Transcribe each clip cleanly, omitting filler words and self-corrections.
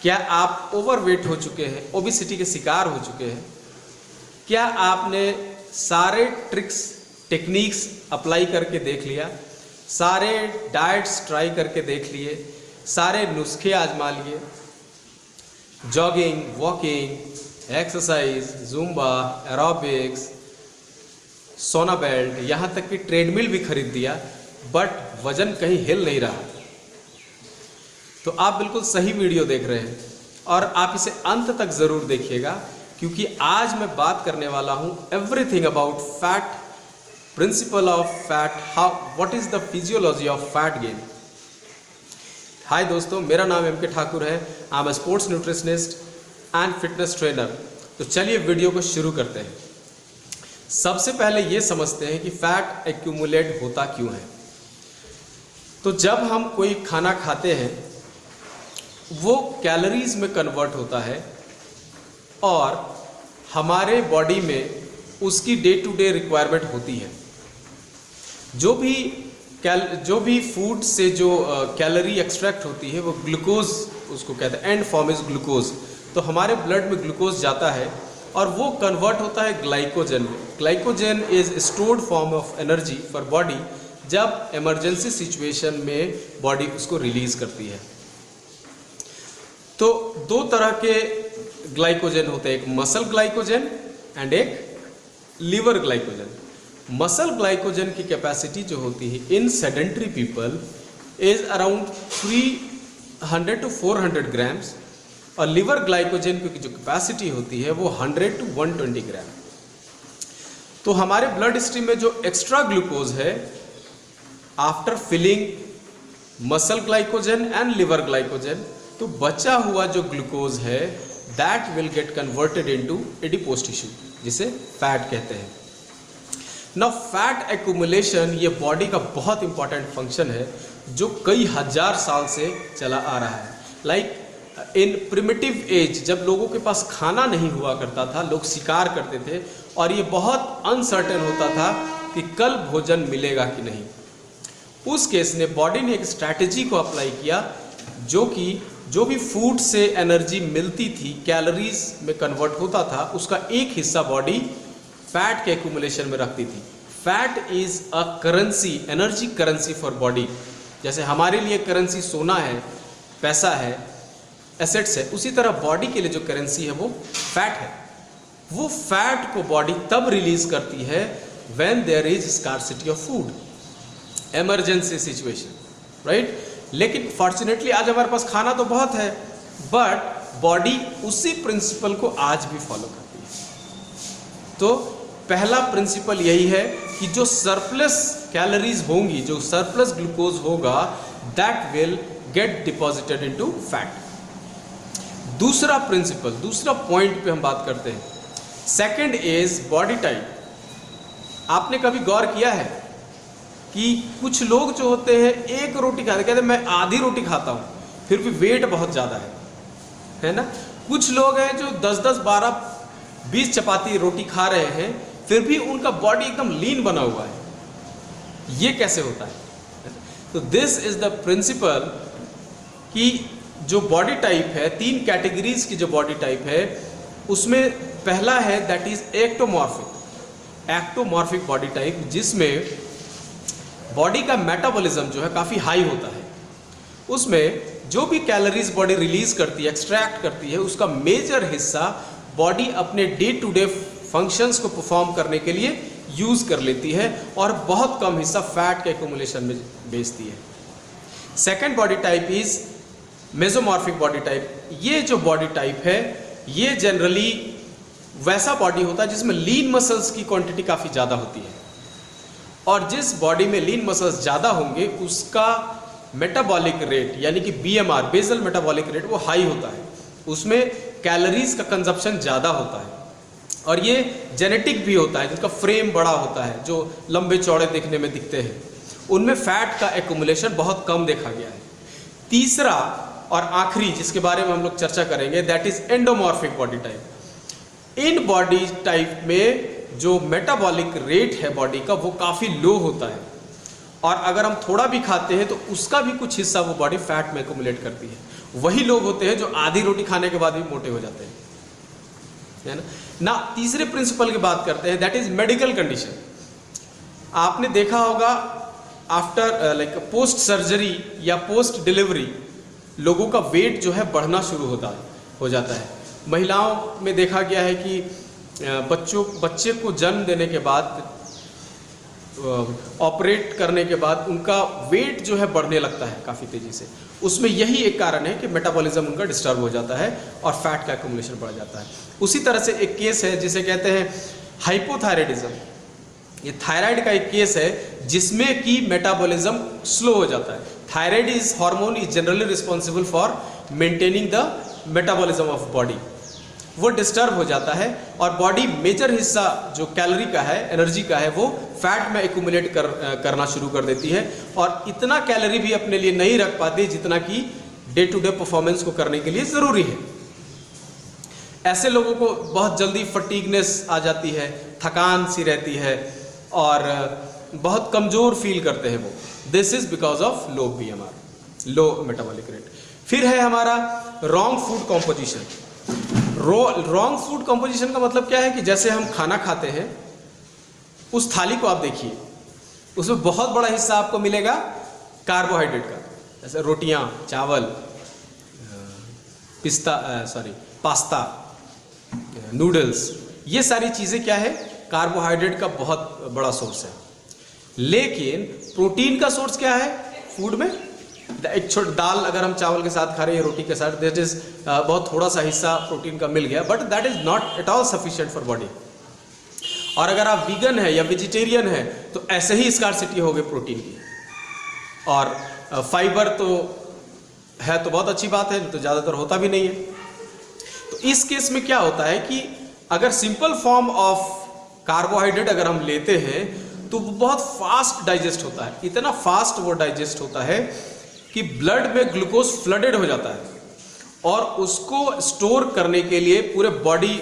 क्या आप ओवरवेट हो चुके हैं, ओबेसिटी के शिकार हो चुके हैं? क्या आपने सारे ट्रिक्स टेक्निक्स अप्लाई करके देख लिया, सारे डाइट्स ट्राई करके देख लिए, सारे नुस्खे आजमा लिए, jogging, walking, exercise, Zumba, aerobics, सोना बेल्ट, यहाँ तक कि ट्रेडमिल भी खरीद दिया, बट वजन कहीं हिल नहीं रहा? तो आप बिल्कुल सही वीडियो देख रहे हैं और आप इसे अंत तक ज़रूर देखिएगा, क्योंकि आज मैं बात करने वाला हूँ everything about fat, principle of fat, how what is the physiology of fat gain. Hi दोस्तों, मेरा नाम एम के ठाकुर है। I am a sports nutritionist and fitness trainer. तो चलिए वीडियो को शुरू करते हैं। सबसे पहले ये समझते हैं कि फैट एक्यूमुलेट होता क्यों है। तो जब हम कोई खाना खाते हैं वो कैलोरीज में कन्वर्ट होता है और हमारे बॉडी में उसकी डे टू डे रिक्वायरमेंट होती है। जो भी फूड से जो कैलोरी एक्सट्रैक्ट होती है वो ग्लूकोज उसको कहते हैं, एंड फॉर्म इज ग्लूकोज। तो हमारे ब्लड में ग्लूकोज जाता है और वो कन्वर्ट होता है ग्लाइकोजन में। Glycogen is stored form of energy for body जब इमरजेंसी सिचुएशन में बॉडी उसको रिलीज करती है। तो दो तरह के ग्लाइकोजन होते हैं, एक मसल ग्लाइकोजन एंड एक लीवर ग्लाइकोजन। मसल ग्लाइकोजन की कैपेसिटी जो होती है in sedentary people is around 300 to 400 grams और लीवर ग्लाइकोजन की जो कैपेसिटी होती है वो 100 to 120 ग्राम। तो हमारे ब्लड स्ट्रीम में जो एक्स्ट्रा ग्लूकोज है after filling muscle glycogen and liver glycogen, तो बचा हुआ जो ग्लूकोज है that will get converted into adipose tissue, जिसे फैट कहते हैं। नाउ फैट एक्यूमुलेशन ये बॉडी का बहुत इंपॉर्टेंट फंक्शन है जो कई हजार साल से चला आ रहा है। लाइक इन प्रिमिटिव एज, जब लोगों के पास खाना नहीं हुआ करता था, लोग शिकार करते थे और ये बहुत अनसर्टेन होता था कि कल भोजन मिलेगा कि नहीं। उस केस में बॉडी ने एक स्ट्रैटेजी को अप्लाई किया जो भी फूड से एनर्जी मिलती थी, कैलोरीज में कन्वर्ट होता था, उसका एक हिस्सा बॉडी फैट के एक्यूमुलेशन में रखती थी। Fat is a currency, energy currency for body. जैसे हमारे लिए करेंसी सोना है, पैसा है, एसेट्स है, उसी तरह बॉडी के लिए जो करेंसी है वो फैट है। वो फैट को बॉडी तब रिलीज करती है when there is scarcity of food, emergency situation, right. लेकिन फॉर्चुनेटली आज हमारे पास खाना तो बहुत है, बट बॉडी उसी प्रिंसिपल को आज भी फॉलो करती है। तो पहला प्रिंसिपल यही है कि जो सरप्लस कैलोरीज होंगी, जो सरप्लस ग्लूकोज होगा, that will get deposited into fat. दूसरा प्रिंसिपल, दूसरा पॉइंट पे हम बात करते हैं। Second is body type. आपने कभी गौर किया है कि कुछ लोग जो होते हैं एक रोटी खाते, कहते हैं मैं आधी रोटी खाता हूँ, फिर भी वेट बहुत ज़्यादा है ना। कुछ लोग हैं जो 10-10, 12, 20 चपाती रोटी खा रहे हैं, फिर भी उनका बॉडी एकदम लीन बना हुआ है। ये कैसे होता है? तो दिस इज द प्रिंसिपल कि जो बॉडी टाइप है, 3 कैटेगरीज की जो बॉडी टाइप है, उसमें पहला है that is ectomorphic. Ectomorphic body type, जिसमें बॉडी का मेटाबॉलिज्म जो है काफ़ी हाई होता है। उसमें जो भी कैलोरीज बॉडी रिलीज करती है, एक्सट्रैक्ट करती है, उसका मेजर हिस्सा बॉडी अपने डे टू डे फंक्शंस को परफॉर्म करने के लिए यूज़ कर लेती है और बहुत कम हिस्सा फैट के एक्यूमुलेशन में बेचती है। Second body type is mesomorphic body type. ये जो बॉडी टाइप है ये जनरली वैसा बॉडी होता है जिसमें लीन मसल्स की क्वांटिटी काफ़ी ज़्यादा होती है, और जिस बॉडी में लीन मसल्स ज़्यादा होंगे उसका मेटाबॉलिक रेट यानी कि BMR, बेसल मेटाबॉलिक रेट, वो हाई होता है। उसमें कैलोरीज का कंजप्शन ज़्यादा होता है और ये जेनेटिक भी होता है। जिनका फ्रेम बड़ा होता है, जो लंबे चौड़े देखने में दिखते हैं, उनमें फैट का एक्यूमुलेशन बहुत कम देखा गया है। तीसरा और आखिरी जिसके बारे में हम लोग चर्चा करेंगे that is endomorphic body type. In body type में जो मेटाबॉलिक रेट है बॉडी का वो काफ़ी लो होता है और अगर हम थोड़ा भी खाते हैं तो उसका भी कुछ हिस्सा वो बॉडी फैट में एक्यूमुलेट करती है। वही लोग होते हैं जो आधी रोटी खाने के बाद भी मोटे हो जाते हैं, है ना। तीसरे प्रिंसिपल की बात करते हैं, दैट इज मेडिकल कंडीशन। आपने देखा होगा आफ्टर लाइक पोस्ट सर्जरी या पोस्ट डिलीवरी लोगों का वेट जो है बढ़ना शुरू हो जाता है। महिलाओं में देखा गया है कि बच्चे को जन्म देने के बाद ऑपरेट करने के बाद उनका वेट जो है बढ़ने लगता है काफ़ी तेज़ी से। उसमें यही एक कारण है कि मेटाबॉलिज्म उनका डिस्टर्ब हो जाता है और फैट का एक्यूमुलेशन बढ़ जाता है। उसी तरह से एक केस है जिसे कहते हैं हाइपोथायराइडिज्म। ये थायराइड का एक केस है जिसमें कि मेटाबॉलिज्म स्लो हो जाता है। Thyroid is hormone is generally responsible for maintaining the metabolism of body. वो डिस्टर्ब हो जाता है और बॉडी मेजर हिस्सा जो कैलोरी का है, एनर्जी का है, वो फैट में एक्यूमुलेट करना शुरू कर देती है और इतना कैलोरी भी अपने लिए नहीं रख पाती जितना कि डे टू डे परफॉर्मेंस को करने के लिए ज़रूरी है। ऐसे लोगों को बहुत जल्दी फटीगनेस आ जाती है, थकान सी रहती है और बहुत कमज़ोर फील करते हैं वो। This is because of low BMR, low metabolic rate. फिर है हमारा wrong food composition. Wrong food composition का मतलब क्या है कि जैसे हम खाना खाते हैं, उस थाली को आप देखिए, उसमें बहुत बड़ा हिस्सा आपको मिलेगा कार्बोहाइड्रेट का, जैसे रोटियां, चावल, पास्ता, नूडल्स, ये सारी चीज़ें क्या है, कार्बोहाइड्रेट का बहुत बड़ा सोर्स है। लेकिन प्रोटीन का सोर्स क्या है फूड में? एक छोटा दाल अगर हम चावल के साथ खा रहे हैं, रोटी के साथ, दैट इज बहुत थोड़ा सा हिस्सा प्रोटीन का मिल गया, but that is not at all sufficient for body. और अगर आप वीगन है या वेजिटेरियन है तो ऐसे ही स्कार्सिटी हो गई प्रोटीन की। और फाइबर तो है तो बहुत अच्छी बात है, तो ज़्यादातर होता भी नहीं है। तो इस केस में क्या होता है कि अगर सिंपल फॉर्म ऑफ कार्बोहाइड्रेट अगर हम लेते हैं तो वो बहुत फास्ट डाइजेस्ट होता है। इतना फास्ट वो डाइजेस्ट होता है कि ब्लड में ग्लूकोज फ्लडेड हो जाता है और उसको स्टोर करने के लिए पूरे बॉडी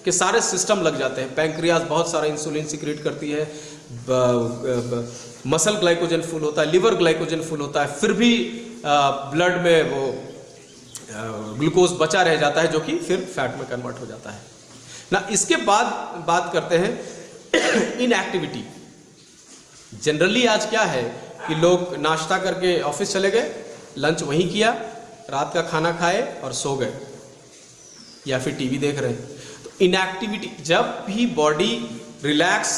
के सारे सिस्टम लग जाते हैं। पैंक्रियाज बहुत सारा इंसुलिन सिक्रेट करती है, मसल ग्लाइकोजन फुल होता है, लिवर ग्लाइकोजन फुल होता है, फिर भी ब्लड में वो ग्लूकोज बचा रह जाता है जो कि फिर फैट में कन्वर्ट हो जाता है ना। इसके बाद बात करते हैं इनएक्टिविटी। जनरली आज क्या है कि लोग नाश्ता करके ऑफिस चले गए, लंच वहीं किया, रात का खाना खाए और सो गए या फिर टीवी देख रहे हैं। तो इनएक्टिविटी, जब भी बॉडी रिलैक्स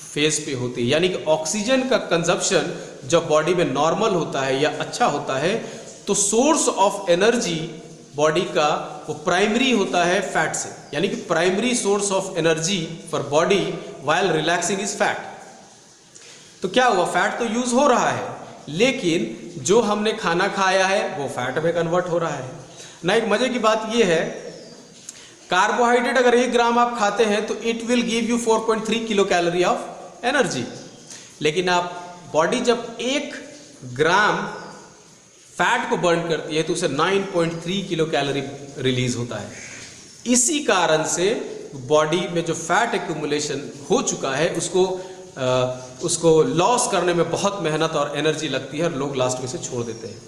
फेज पे होती है, यानी कि ऑक्सीजन का कंजप्शन जब बॉडी में नॉर्मल होता है या अच्छा होता है, तो सोर्स ऑफ एनर्जी बॉडी का वो प्राइमरी होता है फैट से। यानी कि primary source of energy for body while relaxing is fat. तो क्या हुआ, फैट तो यूज हो रहा है, लेकिन जो हमने खाना खाया है वो फैट में कन्वर्ट हो रहा है ना। एक मजे की बात यह है, कार्बोहाइड्रेट अगर 1 ग्राम आप खाते हैं तो it will give you 4.3 kilo calorie of energy, लेकिन आप बॉडी जब 1 ग्राम फैट को बर्न करती है तो उसे 9.3 किलो कैलोरी रिलीज होता है। इसी कारण से बॉडी में जो फैट एक्यूमुलेशन हो चुका है उसको लॉस करने में बहुत मेहनत और एनर्जी लगती है और लोग लास्ट में से छोड़ देते हैं।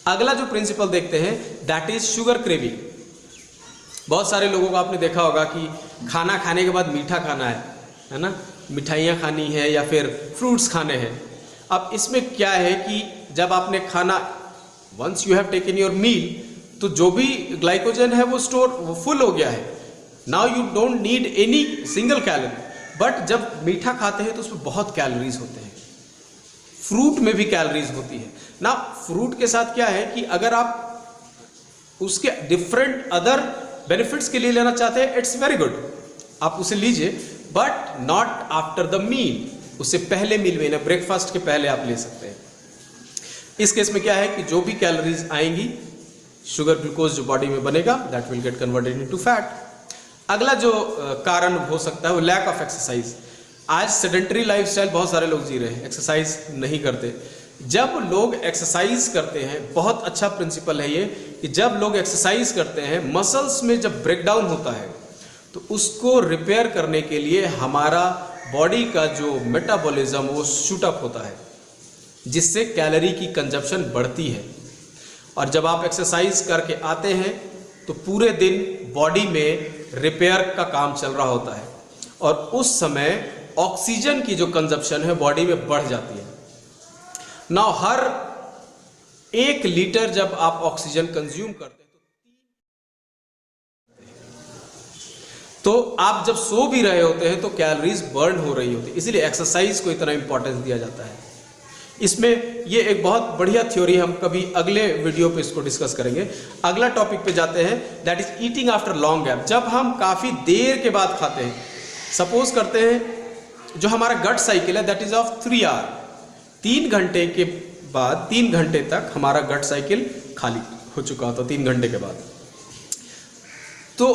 अगला जो प्रिंसिपल देखते हैं दैट इज शुगर क्रेविंग। बहुत सारे लोगों को आपने देखा होगा कि खाना खाने के बाद मीठा खाना है ना, मिठाइयाँ खानी है या फिर फ्रूट्स खाने हैं। अब इसमें क्या है कि जब आपने खाना, once you have taken your meal, तो जो भी ग्लाइकोजन है वो फुल हो गया है। Now you don't need any single calorie. But जब मीठा खाते हैं तो उसमें बहुत कैलोरीज होते हैं। फ्रूट में भी कैलोरीज होती है ना। फ्रूट के साथ क्या है कि अगर आप उसके डिफरेंट अदर बेनिफिट्स के लिए लेना चाहते हैं, इट्स वेरी गुड, आप उसे लीजिए, but not after the meal. उससे पहले मील में, ब्रेकफास्ट के पहले आप ले सकते हैं। इस केस में क्या है कि जो भी कैलोरीज आएंगी, शुगर ग्लूकोज जो बॉडी में बनेगा, that will get converted into fat. अगला जो कारण हो सकता है वो लैक ऑफ एक्सरसाइज। आज सेडेंटरी लाइफस्टाइल बहुत सारे लोग जी रहे हैं, एक्सरसाइज नहीं करते। जब लोग एक्सरसाइज करते हैं, बहुत अच्छा प्रिंसिपल है ये कि जब लोग एक्सरसाइज करते हैं, मसल्स में जब ब्रेकडाउन होता है तो उसको रिपेयर करने के लिए हमारा बॉडी का जो मेटाबॉलिज्म वो शूट अप होता है। जिससे कैलोरी की कंजप्शन बढ़ती है। और जब आप एक्सरसाइज करके आते हैं तो पूरे दिन बॉडी में रिपेयर का काम चल रहा होता है और उस समय ऑक्सीजन की जो कंजप्शन है बॉडी में बढ़ जाती है। नाउ हर 1 लीटर जब आप ऑक्सीजन कंज्यूम करते हैं तो आप जब सो भी रहे होते हैं तो कैलोरीज बर्न हो रही होती है। इसीलिए एक्सरसाइज को इतना इंपॉर्टेंस दिया जाता है। इसमें ये एक बहुत बढ़िया थ्योरी, हम कभी अगले वीडियो पे इसको डिस्कस करेंगे। अगला टॉपिक पे जाते हैं, that is eating after long gap. जब हम काफ़ी देर के बाद खाते हैं, सपोज करते हैं जो हमारा गट साइकिल है दैट इज ऑफ 3 आवर, 3 घंटे के बाद 3 घंटे तक हमारा गट साइकिल खाली हो चुका होता है 3 घंटे के बाद। तो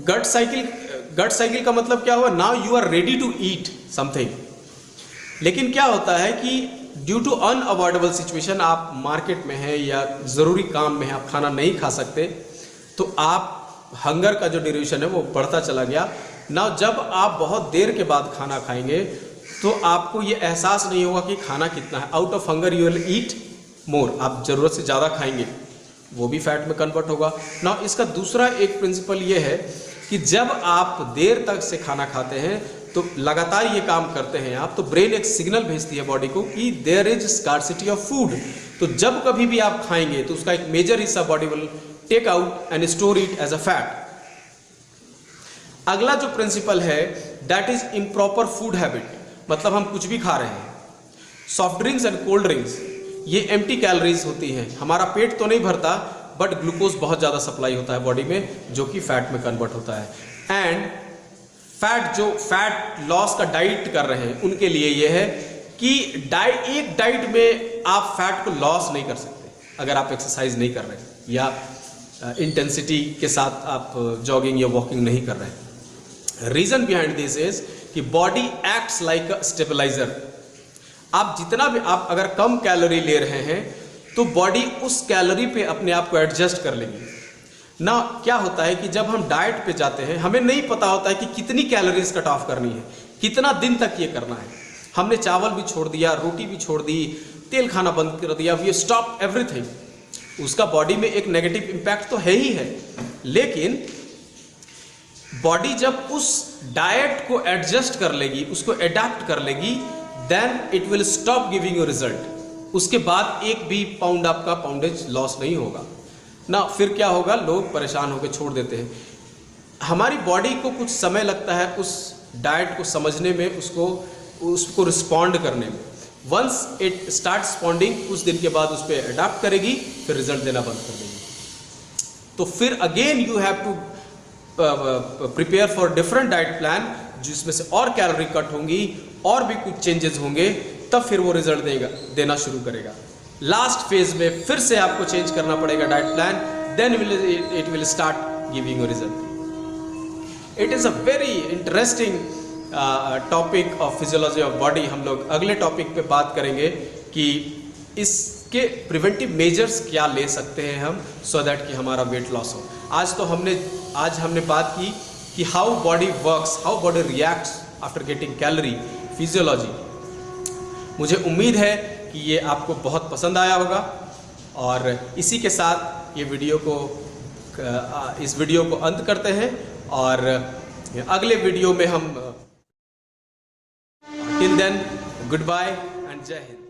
गट साइकिल का मतलब क्या हुआ, now you are ready to eat something. लेकिन क्या होता है कि ड्यू टू अनअवॉइडेबल सिचुएशन, आप मार्केट में हैं या ज़रूरी काम में हैं, आप खाना नहीं खा सकते, तो आप हंगर का जो ड्यूरेशन है वो बढ़ता चला गया। नाउ जब आप बहुत देर के बाद खाना खाएंगे तो आपको ये एहसास नहीं होगा कि खाना कितना है। Out of hunger you will eat more, आप ज़रूरत से ज़्यादा खाएंगे, वो भी फैट में कन्वर्ट होगा। नाउ इसका दूसरा एक प्रिंसिपल ये है कि जब आप देर तक से खाना खाते हैं तो लगातार ये काम करते हैं आप, तो ब्रेन एक सिग्नल भेजती है बॉडी को कि there is scarcity of food. तो जब कभी भी आप खाएंगे तो उसका एक मेजर हिस्सा body will take out and store it as a fat. अगला जो प्रिंसिपल है that is improper food habit, मतलब हम कुछ भी खा रहे हैं, soft drinks and cold drinks, ये एम्प्टी कैलोरीज होती हैं। हमारा पेट तो नहीं भरता बट ग्लूकोज बहुत ज़्यादा सप्लाई होता है बॉडी में जो कि फैट में कन्वर्ट होता है। एंड फैट, जो फैट लॉस का डाइट कर रहे हैं उनके लिए ये है कि एक डाइट में आप फैट को लॉस नहीं कर सकते अगर आप एक्सरसाइज नहीं कर रहे हैं या इंटेंसिटी के साथ आप जॉगिंग या वॉकिंग नहीं कर रहे हैं। रीजन बिहाइंड दिस इज कि body acts like a stabiliser. आप जितना भी, आप अगर कम कैलोरी ले रहे हैं तो बॉडी उस कैलोरी पे अपने आप को एडजस्ट कर लेगी ना। क्या होता है कि जब हम डाइट पे जाते हैं हमें नहीं पता होता है कि कितनी कैलोरीज कट ऑफ करनी है, कितना दिन तक ये करना है। हमने चावल भी छोड़ दिया, रोटी भी छोड़ दी, तेल खाना बंद कर दिया, वी स्टॉप एवरीथिंग। उसका बॉडी में एक नेगेटिव इम्पैक्ट तो है ही है, लेकिन बॉडी जब उस डाइट को एडजस्ट कर लेगी, उसको एडाप्ट कर लेगी, then it will stop giving you result. उसके बाद एक भी पाउंड आपका पाउंडेज लॉस नहीं होगा ना। फिर क्या होगा, लोग परेशान होकर छोड़ देते हैं। हमारी बॉडी को कुछ समय लगता है उस डाइट को समझने में, उसको रिस्पॉन्ड करने में। वंस इट स्टार्ट रिस्पॉन्डिंग, कुछ दिन के बाद उस पर अडाप्ट करेगी, फिर रिजल्ट देना बंद कर देगी। तो फिर again you have to prepare for different diet plan, जिसमें से और कैलोरी कट होंगी और भी कुछ चेंजेस होंगे, तब फिर वो रिजल्ट देना शुरू करेगा। लास्ट फेज में फिर से आपको चेंज करना पड़ेगा diet plan, then it will start giving you result. It is a very interesting topic of physiology of body. हम लोग अगले टॉपिक पे बात करेंगे कि इसके प्रिवेंटिव मेजर्स क्या ले सकते हैं हम, सो दैट कि हमारा वेट लॉस हो। आज हमने बात की कि how body works, how body reacts after getting calorie, physiology. मुझे उम्मीद है कि ये आपको बहुत पसंद आया होगा और इसी के साथ इस वीडियो को अंत करते हैं और अगले वीडियो में हम, till then goodbye and जय हिंद।